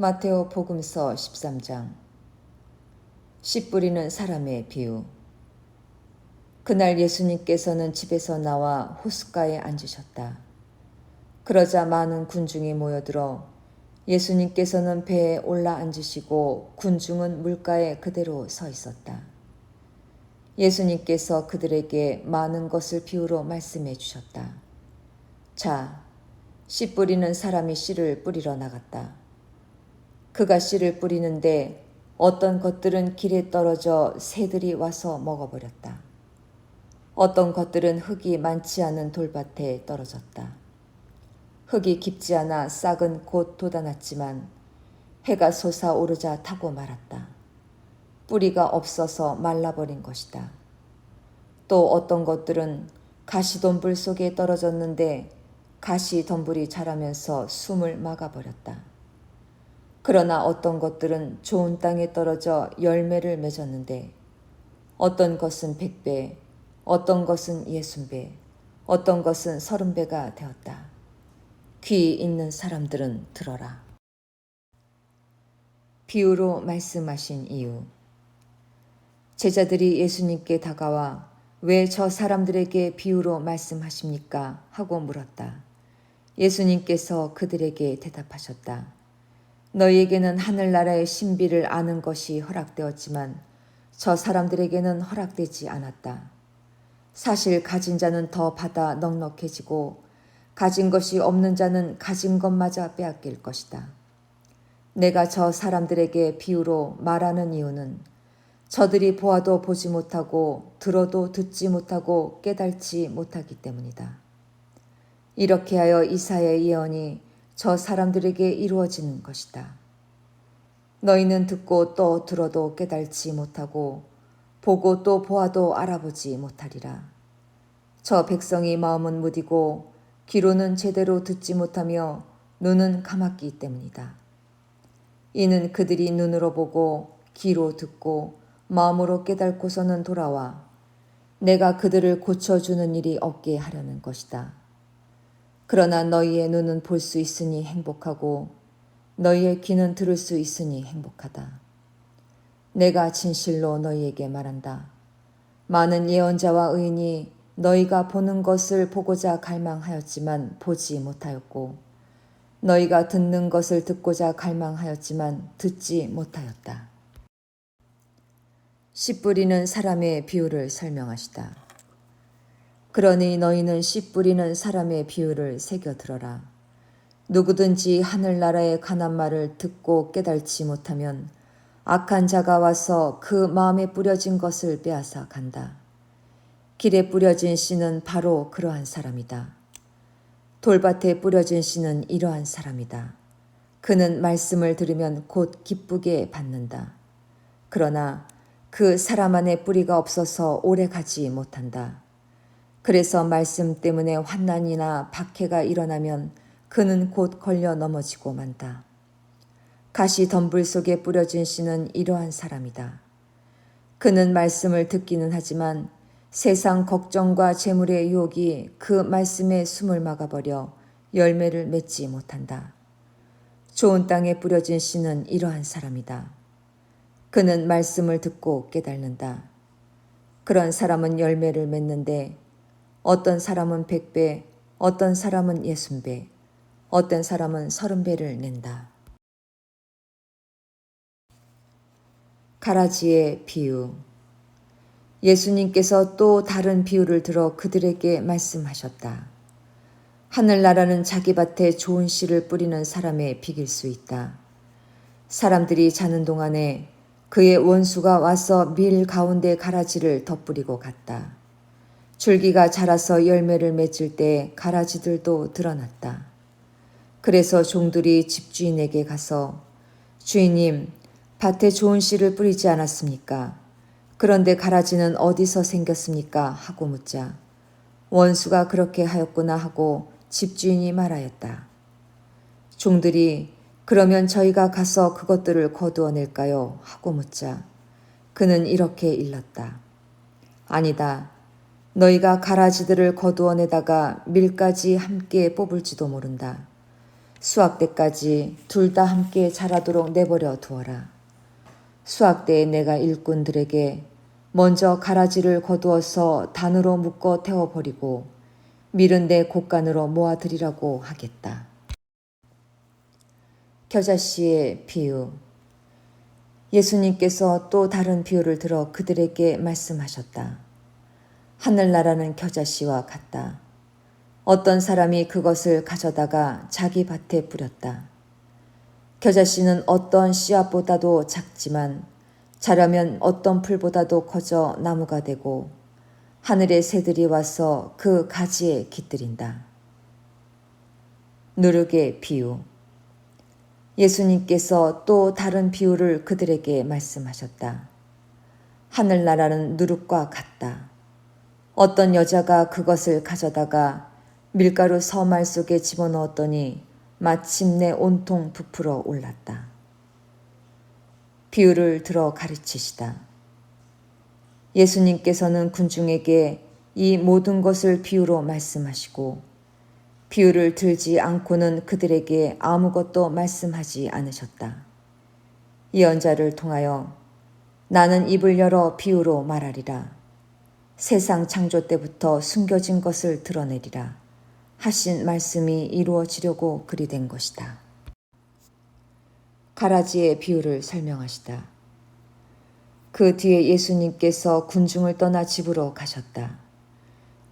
마테오 복음서 13장. 씨 뿌리는 사람의 비유. 그날 예수님께서는 집에서 나와 호숫가에 앉으셨다. 그러자 많은 군중이 모여들어 예수님께서는 배에 올라 앉으시고 군중은 물가에 그대로 서 있었다. 예수님께서 그들에게 많은 것을 비유로 말씀해 주셨다. 자, 씨 뿌리는 사람이 씨를 뿌리러 나갔다. 그가 씨를 뿌리는데 어떤 것들은 길에 떨어져 새들이 와서 먹어버렸다. 어떤 것들은 흙이 많지 않은 돌밭에 떨어졌다. 흙이 깊지 않아 싹은 곧 돋아났지만 해가 솟아오르자 타고 말았다. 뿌리가 없어서 말라버린 것이다. 또 어떤 것들은 가시덤불 속에 떨어졌는데 가시덤불이 자라면서 숨을 막아버렸다. 그러나 어떤 것들은 좋은 땅에 떨어져 열매를 맺었는데 어떤 것은 100배, 어떤 것은 60배, 어떤 것은 30배가 되었다. 귀 있는 사람들은 들어라. 비유로 말씀하신 이유. 제자들이 예수님께 다가와 왜 저 사람들에게 비유로 말씀하십니까? 하고 물었다. 예수님께서 그들에게 대답하셨다. 너희에게는 하늘나라의 신비를 아는 것이 허락되었지만 저 사람들에게는 허락되지 않았다. 사실 가진 자는 더 받아 넉넉해지고 가진 것이 없는 자는 가진 것마저 빼앗길 것이다. 내가 저 사람들에게 비유로 말하는 이유는 저들이 보아도 보지 못하고 들어도 듣지 못하고 깨달지 못하기 때문이다. 이렇게 하여 이사야의 예언이 저 사람들에게 이루어지는 것이다. 너희는 듣고 또 들어도 깨달지 못하고 보고 또 보아도 알아보지 못하리라. 저 백성이 마음은 무디고 귀로는 제대로 듣지 못하며 눈은 감았기 때문이다. 이는 그들이 눈으로 보고 귀로 듣고 마음으로 깨닫고서는 돌아와 내가 그들을 고쳐주는 일이 없게 하려는 것이다. 그러나 너희의 눈은 볼 수 있으니 행복하고 너희의 귀는 들을 수 있으니 행복하다. 내가 진실로 너희에게 말한다. 많은 예언자와 의인이 너희가 보는 것을 보고자 갈망하였지만 보지 못하였고 너희가 듣는 것을 듣고자 갈망하였지만 듣지 못하였다. 씨 뿌리는 사람의 비유를 설명하시다. 그러니 너희는 씨 뿌리는 사람의 비유를 새겨 들어라. 누구든지 하늘나라의 관한 말을 듣고 깨달지 못하면 악한 자가 와서 그 마음에 뿌려진 것을 빼앗아 간다. 길에 뿌려진 씨는 바로 그러한 사람이다. 돌밭에 뿌려진 씨는 이러한 사람이다. 그는 말씀을 들으면 곧 기쁘게 받는다. 그러나 그 사람 안에 뿌리가 없어서 오래 가지 못한다. 그래서 말씀 때문에 환난이나 박해가 일어나면 그는 곧 걸려 넘어지고 만다. 가시 덤불 속에 뿌려진 씨는 이러한 사람이다. 그는 말씀을 듣기는 하지만 세상 걱정과 재물의 유혹이 그 말씀에 숨을 막아버려 열매를 맺지 못한다. 좋은 땅에 뿌려진 씨는 이러한 사람이다. 그는 말씀을 듣고 깨닫는다. 그런 사람은 열매를 맺는데 어떤 사람은 100배, 어떤 사람은 60배, 어떤 사람은 30배를 낸다. 가라지의 비유. 예수님께서 또 다른 비유를 들어 그들에게 말씀하셨다. 하늘나라는 자기 밭에 좋은 씨를 뿌리는 사람의 비길 수 있다. 사람들이 자는 동안에 그의 원수가 와서 밀 가운데 가라지를 덧뿌리고 갔다. 줄기가 자라서 열매를 맺을 때 가라지들도 드러났다. 그래서 종들이 집주인에게 가서 주인님, 밭에 좋은 씨를 뿌리지 않았습니까? 그런데 가라지는 어디서 생겼습니까? 하고 묻자 원수가 그렇게 하였구나 하고 집주인이 말하였다. 종들이 그러면 저희가 가서 그것들을 거두어낼까요? 하고 묻자 그는 이렇게 일렀다. 아니다. 너희가 가라지들을 거두어내다가 밀까지 함께 뽑을지도 모른다. 수확 때까지 둘 다 함께 자라도록 내버려 두어라. 수확 때에 내가 일꾼들에게 먼저 가라지를 거두어서 단으로 묶어 태워버리고 밀은 내 곡간으로 모아들이라고 하겠다. 겨자씨의 비유. 예수님께서 또 다른 비유를 들어 그들에게 말씀하셨다. 하늘나라는 겨자씨와 같다. 어떤 사람이 그것을 가져다가 자기 밭에 뿌렸다. 겨자씨는 어떤 씨앗보다도 작지만 자라면 어떤 풀보다도 커져 나무가 되고 하늘의 새들이 와서 그 가지에 깃들인다. 누룩의 비유. 예수님께서 또 다른 비유를 그들에게 말씀하셨다. 하늘나라는 누룩과 같다. 어떤 여자가 그것을 가져다가 밀가루 서말 속에 집어넣었더니 마침내 온통 부풀어 올랐다. 비유를 들어 가르치시다. 예수님께서는 군중에게 이 모든 것을 비유로 말씀하시고 비유를 들지 않고는 그들에게 아무것도 말씀하지 않으셨다. 예언자를 통하여 나는 입을 열어 비유로 말하리라. 세상 창조 때부터 숨겨진 것을 드러내리라. 하신 말씀이 이루어지려고 그리 된 것이다. 가라지의 비유를 설명하시다. 그 뒤에 예수님께서 군중을 떠나 집으로 가셨다.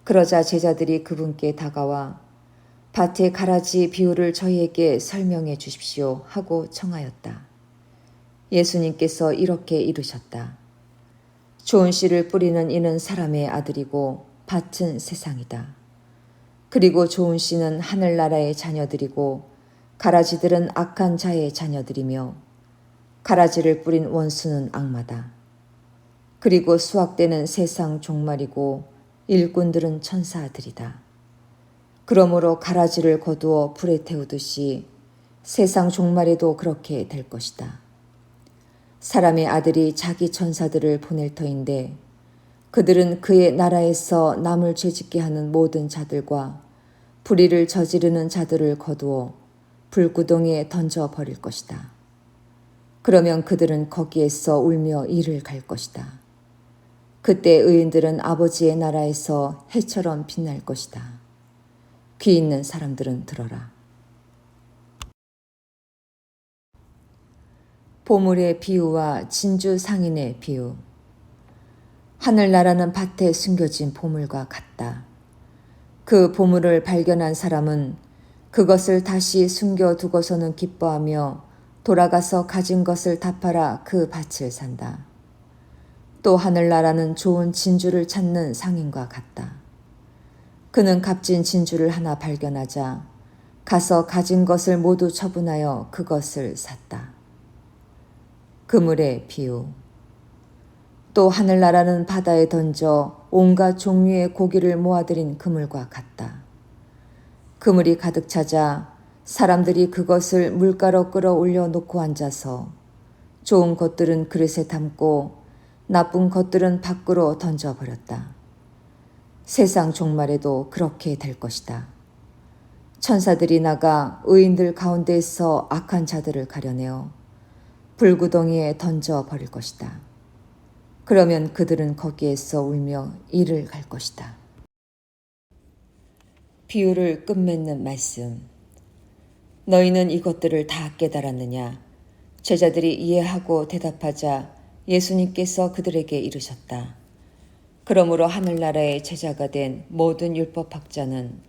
그러자 제자들이 그분께 다가와 밭의 가라지 비유를 저희에게 설명해 주십시오 하고 청하였다. 예수님께서 이렇게 이르셨다. 좋은 씨를 뿌리는 이는 사람의 아들이고 밭은 세상이다. 그리고 좋은 씨는 하늘나라의 자녀들이고 가라지들은 악한 자의 자녀들이며 가라지를 뿌린 원수는 악마다. 그리고 수확되는 세상 종말이고 일꾼들은 천사들이다. 그러므로 가라지를 거두어 불에 태우듯이 세상 종말에도 그렇게 될 것이다. 사람의 아들이 자기 천사들을 보낼 터인데 그들은 그의 나라에서 남을 죄짓게 하는 모든 자들과 불의를 저지르는 자들을 거두어 불구덩이에 던져 버릴 것이다. 그러면 그들은 거기에서 울며 이를 갈 것이다. 그때 의인들은 아버지의 나라에서 해처럼 빛날 것이다. 귀 있는 사람들은 들어라. 보물의 비유와 진주 상인의 비유. 하늘나라는 밭에 숨겨진 보물과 같다. 그 보물을 발견한 사람은 그것을 다시 숨겨두고서는 기뻐하며 돌아가서 가진 것을 다 팔아 그 밭을 산다. 또 하늘나라는 좋은 진주를 찾는 상인과 같다. 그는 값진 진주를 하나 발견하자 가서 가진 것을 모두 처분하여 그것을 샀다. 그물의 비유. 또 하늘나라는 바다에 던져 온갖 종류의 고기를 모아들인 그물과 같다. 그물이 가득 차자 사람들이 그것을 물가로 끌어올려 놓고 앉아서 좋은 것들은 그릇에 담고 나쁜 것들은 밖으로 던져버렸다. 세상 종말에도 그렇게 될 것이다. 천사들이 나가 의인들 가운데에서 악한 자들을 가려내어 불구덩이에 던져버릴 것이다. 그러면 그들은 거기에서 울며 이를 갈 것이다. 비유를 끝맺는 말씀. 너희는 이것들을 다 깨달았느냐? 제자들이 이해하고 대답하자 예수님께서 그들에게 이르셨다. 그러므로 하늘나라의 제자가 된 모든 율법학자는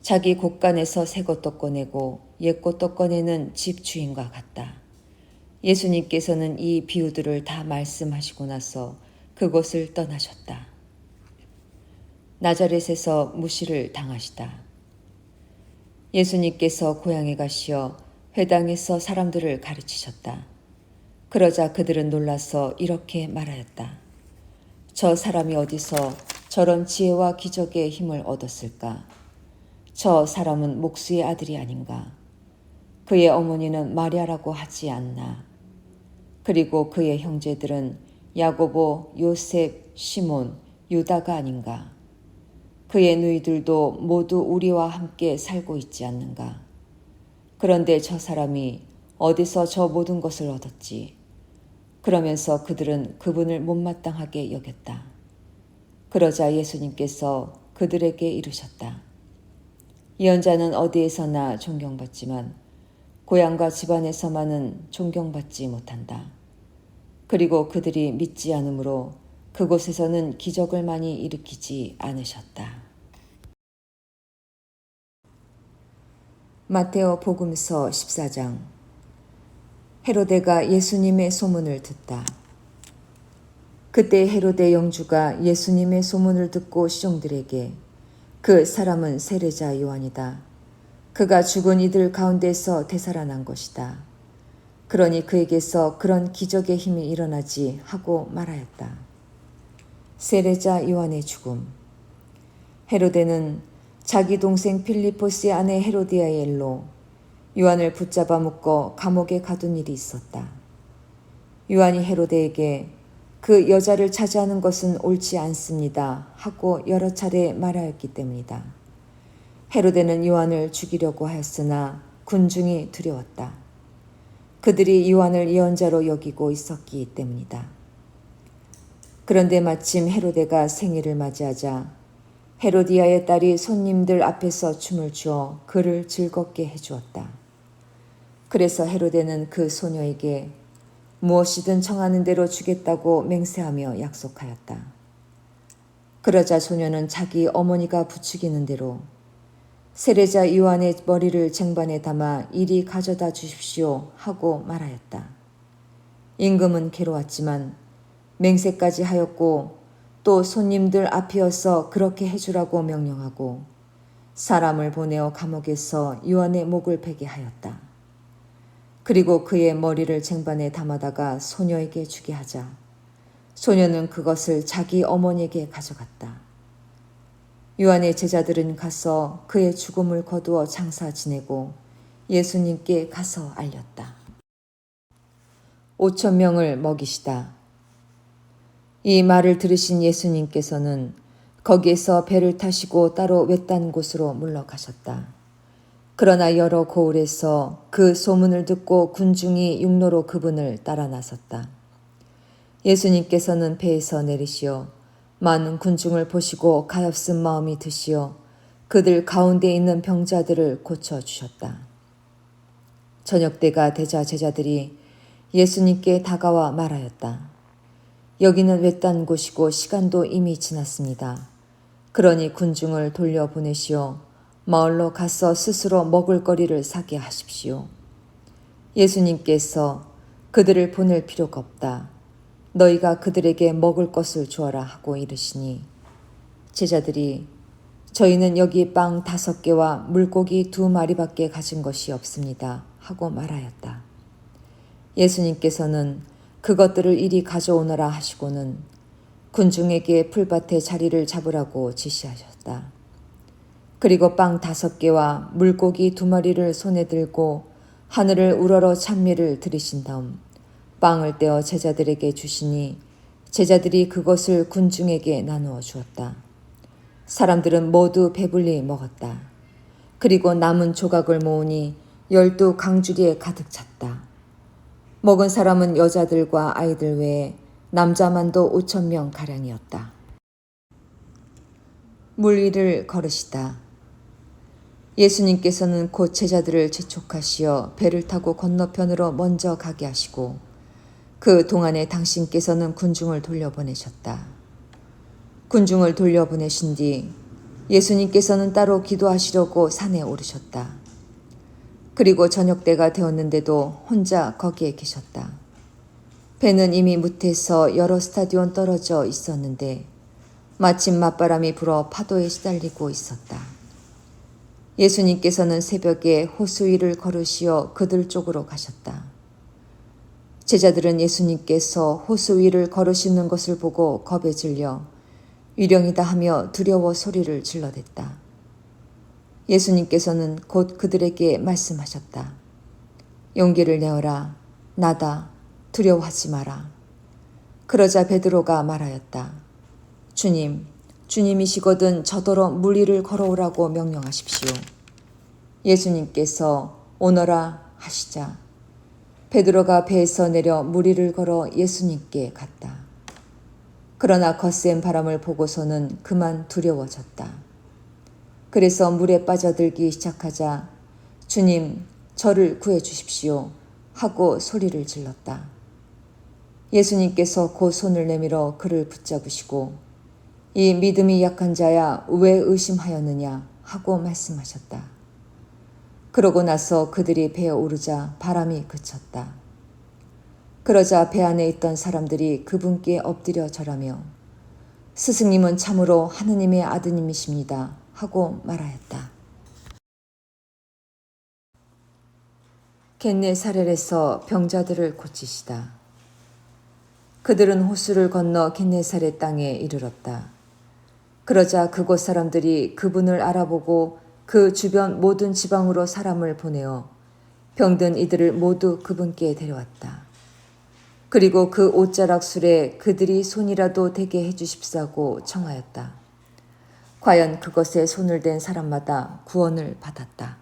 자기 곳간에서 새 것도 꺼내고 옛 것도 꺼내는 집 주인과 같다. 예수님께서는 이 비유들을 다 말씀하시고 나서 그곳을 떠나셨다. 나자렛에서 무시를 당하시다. 예수님께서 고향에 가시어 회당에서 사람들을 가르치셨다. 그러자 그들은 놀라서 이렇게 말하였다. 저 사람이 어디서 저런 지혜와 기적의 힘을 얻었을까? 저 사람은 목수의 아들이 아닌가? 그의 어머니는 마리아라고 하지 않나? 그리고 그의 형제들은 야고보, 요셉, 시몬, 유다가 아닌가? 그의 누이들도 모두 우리와 함께 살고 있지 않는가? 그런데 저 사람이 어디서 저 모든 것을 얻었지? 그러면서 그들은 그분을 못마땅하게 여겼다. 그러자 예수님께서 그들에게 이르셨다. 예언자는 어디에서나 존경받지만 고향과 집안에서만은 존경받지 못한다. 그리고 그들이 믿지 않으므로 그곳에서는 기적을 많이 일으키지 않으셨다. 마테오 복음서 14장. 헤로데가 예수님의 소문을 듣다. 그때 헤로데 영주가 예수님의 소문을 듣고 시종들에게 그 사람은 세례자 요한이다. 그가 죽은 이들 가운데서 되살아난 것이다. 그러니 그에게서 그런 기적의 힘이 일어나지 하고 말하였다. 세례자 요한의 죽음. 헤로데는 자기 동생 필리포스의 아내 헤로디아의 일로 요한을 붙잡아 묶어 감옥에 가둔 일이 있었다. 요한이 헤로데에게 그 여자를 차지하는 것은 옳지 않습니다 하고 여러 차례 말하였기 때문이다. 헤로데는 요한을 죽이려고 하였으나 군중이 두려웠다. 그들이 요한을 예언자로 여기고 있었기 때문이다. 그런데 마침 헤로데가 생일을 맞이하자 헤로디아의 딸이 손님들 앞에서 춤을 추어 그를 즐겁게 해주었다. 그래서 헤로데는 그 소녀에게 무엇이든 청하는 대로 주겠다고 맹세하며 약속하였다. 그러자 소녀는 자기 어머니가 부추기는 대로 세례자 요한의 머리를 쟁반에 담아 이리 가져다 주십시오 하고 말하였다. 임금은 괴로웠지만 맹세까지 하였고 또 손님들 앞이어서 그렇게 해주라고 명령하고 사람을 보내어 감옥에서 요한의 목을 베게 하였다. 그리고 그의 머리를 쟁반에 담아다가 소녀에게 주게 하자 소녀는 그것을 자기 어머니에게 가져갔다. 요한의 제자들은 가서 그의 죽음을 거두어 장사 지내고 예수님께 가서 알렸다. 5,000명을 먹이시다. 이 말을 들으신 예수님께서는 거기에서 배를 타시고 따로 외딴 곳으로 물러가셨다. 그러나 여러 고을에서 그 소문을 듣고 군중이 육로로 그분을 따라 나섰다. 예수님께서는 배에서 내리시어 많은 군중을 보시고 가엾은 마음이 드시어 그들 가운데 있는 병자들을 고쳐주셨다. 저녁 때가 되자 제자들이 예수님께 다가와 말하였다. 여기는 외딴 곳이고 시간도 이미 지났습니다. 그러니 군중을 돌려보내시어 마을로 가서 스스로 먹을 거리를 사게 하십시오. 예수님께서 그들을 보낼 필요가 없다. 너희가 그들에게 먹을 것을 주어라 하고 이르시니 제자들이 저희는 여기 빵 5개와 물고기 2마리밖에 가진 것이 없습니다 하고 말하였다. 예수님께서는 그것들을 이리 가져오너라 하시고는 군중에게 풀밭에 자리를 잡으라고 지시하셨다. 그리고 빵 5개와 물고기 2마리를 손에 들고 하늘을 우러러 찬미를 들이신 다음 빵을 떼어 제자들에게 주시니 제자들이 그것을 군중에게 나누어 주었다. 사람들은 모두 배불리 먹었다. 그리고 남은 조각을 모으니 12강주리에 가득 찼다. 먹은 사람은 여자들과 아이들 외에 남자만도 5,000명 가량이었다. 물 위를 걸으시다. 예수님께서는 곧 제자들을 재촉하시어 배를 타고 건너편으로 먼저 가게 하시고 그 동안에 당신께서는 군중을 돌려보내셨다. 군중을 돌려보내신 뒤 예수님께서는 따로 기도하시려고 산에 오르셨다. 그리고 저녁 때가 되었는데도 혼자 거기에 계셨다. 배는 이미 무태서 여러 스타디온 떨어져 있었는데 마침 맞바람이 불어 파도에 시달리고 있었다. 예수님께서는 새벽에 호수 위를 걸으시어 그들 쪽으로 가셨다. 제자들은 예수님께서 호수 위를 걸으시는 것을 보고 겁에 질려 위령이다 하며 두려워 소리를 질러댔다. 예수님께서는 곧 그들에게 말씀하셨다. 용기를 내어라. 나다. 두려워하지 마라. 그러자 베드로가 말하였다. 주님, 주님이시거든 저더러 물 위를 걸어오라고 명령하십시오. 예수님께서 오너라 하시자 베드로가 배에서 내려 무리를 걸어 예수님께 갔다. 그러나 거센 바람을 보고서는 그만 두려워졌다. 그래서 물에 빠져들기 시작하자 주님, 저를 구해 주십시오 하고 소리를 질렀다. 예수님께서 곧 손을 내밀어 그를 붙잡으시고 이 믿음이 약한 자야 왜 의심하였느냐 하고 말씀하셨다. 그러고 나서 그들이 배에 오르자 바람이 그쳤다. 그러자 배 안에 있던 사람들이 그분께 엎드려 절하며 스승님은 참으로 하느님의 아드님이십니다 하고 말하였다. 겟네사렛에서 병자들을 고치시다. 그들은 호수를 건너 겟네사렛 땅에 이르렀다. 그러자 그곳 사람들이 그분을 알아보고 그 주변 모든 지방으로 사람을 보내어 병든 이들을 모두 그분께 데려왔다. 그리고 그 옷자락 술에 그들이 손이라도 대게 해주십사고 청하였다. 과연 그것에 손을 댄 사람마다 구원을 받았다.